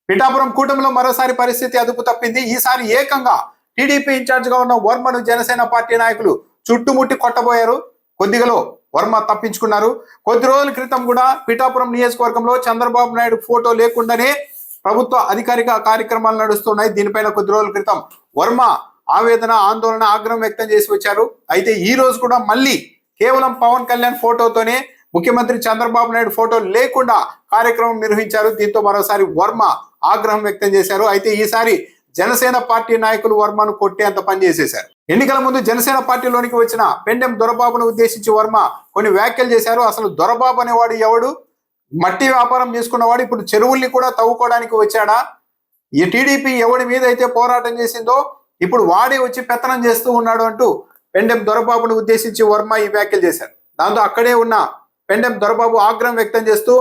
పిఠాపురం కూటమిలో మరోసారి పరిస్థితి అదుపు తప్పింది. ఈసారి ఏకంగా టీడీపీ ఇన్ఛార్జ్ గా ఉన్న వర్మను జనసేన పార్టీ నాయకులు చుట్టుముట్టి కొట్టబోయారు. కొద్దిగలో వర్మ తప్పించుకున్నారు. కొద్ది రోజుల క్రితం కూడా పిఠాపురం నియోజకవర్గంలో చంద్రబాబు నాయుడు ఫోటో లేకుండానే ప్రభుత్వ అధికారిక కార్యక్రమాలు నడుస్తున్నాయి. దీనిపైన కొద్ది రోజుల క్రితం వర్మ ఆవేదన, ఆందోళన, ఆగ్రహం వ్యక్తం చేసి వచ్చారు. అయితే ఈ రోజు కూడా మళ్ళీ కేవలం పవన్ కళ్యాణ్ ఫోటోతోనే, ముఖ్యమంత్రి చంద్రబాబు నాయుడు ఫోటో లేకుండా కార్యక్రమం నిర్వహించారు. దీంతో మరోసారి వర్మ ఆగ్రహం వ్యక్తం చేశారు. అయితే ఈసారి జనసేన పార్టీ నాయకులు వర్మను కొట్టేంత పని చేసేశారు. ఎన్నికల ముందు జనసేన పార్టీలోనికి వచ్చిన పెండెం దొరబాబును ఉద్దేశించి వర్మ కొన్ని వ్యాఖ్యలు చేశారు. అసలు దొరబాబు అనేవాడు ఎవడు? మట్టి వ్యాపారం చేసుకున్నవాడు ఇప్పుడు చెరువుల్ని కూడా తవ్వుకోవడానికి వచ్చాడా? ఈ టీడీపీ ఎవడి మీద అయితే పోరాటం చేసిందో ఇప్పుడు వాడే వచ్చి పెత్తనం చేస్తూ ఉన్నాడు అంటూ పెండెం దొరబాబును ఉద్దేశించి వర్మ ఈ వ్యాఖ్యలు చేశారు. దాంతో అక్కడే ఉన్న పెండెం దొరబాబు ఆగ్రహం వ్యక్తం చేస్తూ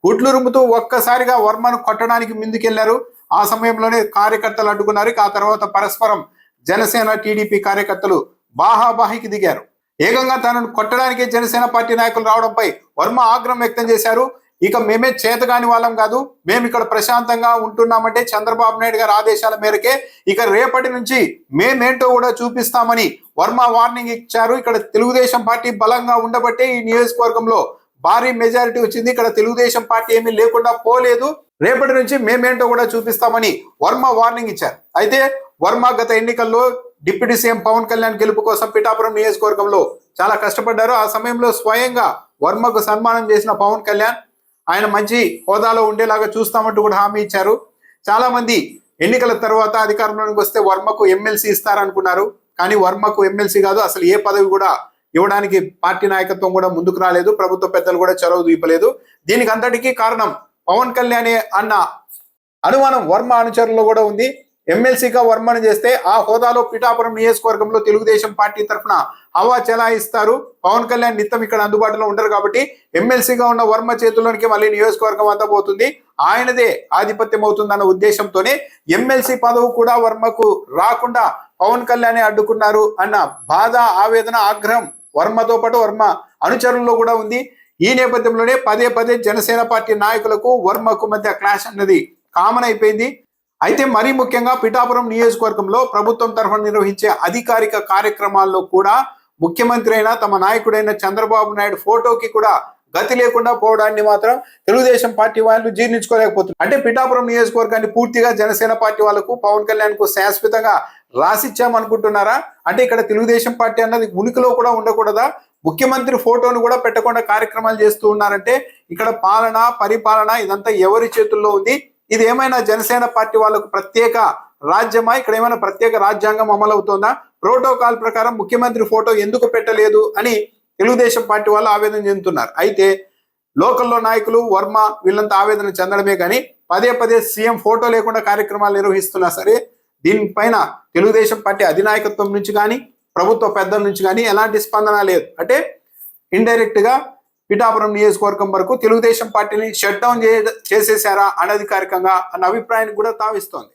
గుడ్లు రుమ్ముతూ ఒక్కసారిగా వర్మను కొట్టడానికి ముందుకెళ్లారు. ఆ సమయంలోనే కార్యకర్తలు అడ్డుకున్నారు. ఆ తర్వాత పరస్పరం జనసేన టీడీపీ కార్యకర్తలు బాహాబాహికి దిగారు. ఏకంగా తనను కొట్టడానికి జనసేన పార్టీ నాయకులు రావడంపై వర్మ ఆగ్రహం వ్యక్తం చేశారు. ఇక మేమే చేతగాని వాళ్ళం కాదు, మేము ఇక్కడ ప్రశాంతంగా ఉంటున్నామంటే చంద్రబాబు నాయుడు గారి ఆదేశాల మేరకే. ఇక రేపటి నుంచి మేమేంటో కూడా చూపిస్తామని వర్మ వార్నింగ్ ఇచ్చారు. ఇక్కడ తెలుగుదేశం పార్టీ బలంగా ఉండబట్టే ఈ నియోజకవర్గంలో భారీ మెజారిటీ వచ్చింది. ఇక్కడ తెలుగుదేశం పార్టీ ఏమీ లేకుండా పోలేదు. రేపటి నుంచి మేమేంటో కూడా చూపిస్తామని వర్మ వార్నింగ్ ఇచ్చారు. అయితే వర్మ గత ఎన్నికల్లో డిప్యూటీ సీఎం పవన్ కళ్యాణ్ గెలుపు కోసం పిఠాపురం నియోజకవర్గంలో చాలా కష్టపడ్డారు. ఆ సమయంలో స్వయంగా వర్మకు సన్మానం చేసిన పవన్ కళ్యాణ్ ఆయన మంచి హోదాలో ఉండేలాగా చూస్తామంటూ కూడా హామీ ఇచ్చారు. చాలా మంది ఎన్నికల తర్వాత అధికారంలోకి వస్తే వర్మకు ఎమ్మెల్సీ ఇస్తారనుకున్నారు. కానీ వర్మకు ఎమ్మెల్సీ కాదు, అసలు ఏ పదవి కూడా ఇవ్వడానికి పార్టీ నాయకత్వం కూడా ముందుకు రాలేదు. ప్రభుత్వ పెద్దలు కూడా చొరవ చూపలేదు. దీనికి అంతటికీ కారణం పవన్ కళ్యాణ్ అన్న అనుమానం వర్మ అనుచరుల్లో కూడా ఉంది. ఎమ్మెల్సీగా వర్మను చేస్తే ఆ హోదాలో పిఠాపురం నియోజకవర్గంలో తెలుగుదేశం పార్టీ తరఫున హవా చెలాయిస్తారు. పవన్ కళ్యాణ్ నిత్యం ఇక్కడ అందుబాటులో ఉండరు కాబట్టి ఎమ్మెల్సీగా ఉన్న వర్మ చేతుల్లోనికి మళ్ళీ నియోజకవర్గం అంతా పోతుంది, ఆయనదే ఆధిపత్యం అవుతుందన్న ఉద్దేశంతోనే ఎమ్మెల్సీ పదవి కూడా వర్మకు రాకుండా పవన్ కళ్యాణ్ అడ్డుకున్నారు అన్న బాధ, ఆవేదన, ఆగ్రహం వర్మతో పాటు వర్మ అనుచరుల్లో కూడా ఉంది. ఈ నేపథ్యంలోనే పదే పదే జనసేన పార్టీ నాయకులకు వర్మకు మధ్య క్లాష్ అన్నది కామన్ అయిపోయింది. అయితే మరీ ముఖ్యంగా పిఠాపురం నియోజకవర్గంలో ప్రభుత్వం తరఫున నిర్వహించే అధికారిక కార్యక్రమాల్లో కూడా ముఖ్యమంత్రి అయినా తమ నాయకుడైన చంద్రబాబు నాయుడు ఫోటోకి కూడా గతి లేకుండా పోవడాన్ని మాత్రం తెలుగుదేశం పార్టీ వాళ్ళు జీర్ణించుకోలేకపోతున్నారు. అంటే పిఠాపురం నియోజకవర్గాన్ని పూర్తిగా జనసేన పార్టీ వాళ్ళకు, పవన్ కళ్యాణ్ కు శాశ్వతంగా రాసిచ్చామనుకుంటున్నారా? అంటే ఇక్కడ తెలుగుదేశం పార్టీ అన్నది ఉనికిలో కూడా ఉండకూడదా? ముఖ్యమంత్రి ఫోటోను కూడా పెట్టకుండా కార్యక్రమాలు చేస్తూ ఉన్నారంటే ఇక్కడ పాలన, పరిపాలన ఇదంతా ఎవరి చేతుల్లో ఉంది? ఇది ఏమైనా జనసేన పార్టీ వాళ్ళకు ప్రత్యేక రాజ్యమా? ఇక్కడ ఏమైనా ప్రత్యేక రాజ్యాంగం అమలవుతోందా? ప్రోటోకాల్ ప్రకారం ముఖ్యమంత్రి ఫోటో ఎందుకు పెట్టలేదు అని తెలుగుదేశం పార్టీ వాళ్ళు ఆవేదన చెందుతున్నారు. అయితే లోకల్లో నాయకులు వర్మ వీళ్ళంతా ఆవేదన చెందడమే కానీ పదే పదే సీఎం ఫోటో లేకుండా కార్యక్రమాలు నిర్వహిస్తున్నా సరే దీనిపైన తెలుగుదేశం పార్టీ అధినాయకత్వం నుంచి కానీ ప్రభుత్వ పెద్దల నుంచి కానీ ఎలాంటి స్పందన లేదు. అంటే ఇండైరెక్ట్ గా పిఠాపురం నియోజకవర్గం వరకు తెలుగుదేశం పార్టీని షట్ డౌన్ చేసేశారా అనధికారికంగా అన్న అభిప్రాయానికి కూడా తావిస్తోంది.